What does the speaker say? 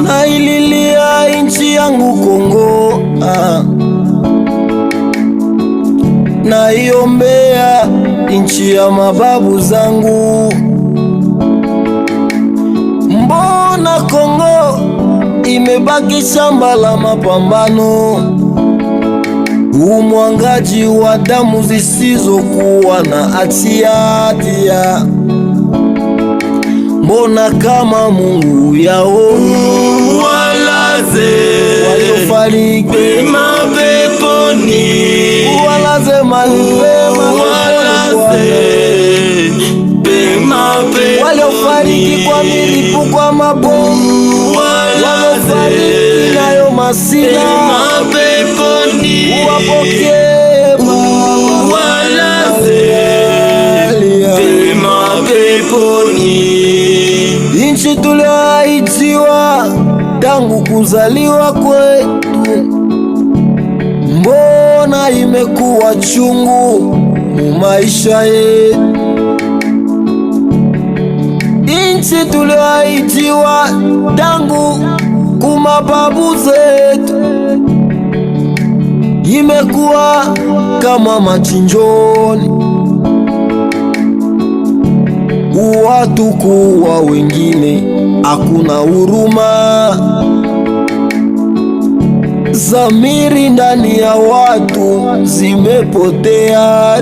Naililia inchi yangu Kongo, naiombea inchi ya mababu zangu. Mbona Kongo imebaki shamba la mapambano, umwangaji wa damu zisizokuwa na hatia? Mbona kama Mungu yao walaze waliofariki pema peponi, walaze mapema, walaze pema peponi, waliofariki kwa milipuko ya mabomu, waliofariki nayo masina pema peponi, wapokee walaze pema peponi. Inchi tulioahidiwa tangu kuzaliwa kwetu, mbona imekuwa chungu mu maisha yetu? Inchi tulioahidiwa tangu kumababu zetu, imekuwa kama machinjoni, watu kuwa wengine, hakuna huruma. Zamiri ndani ya watu zimepotea.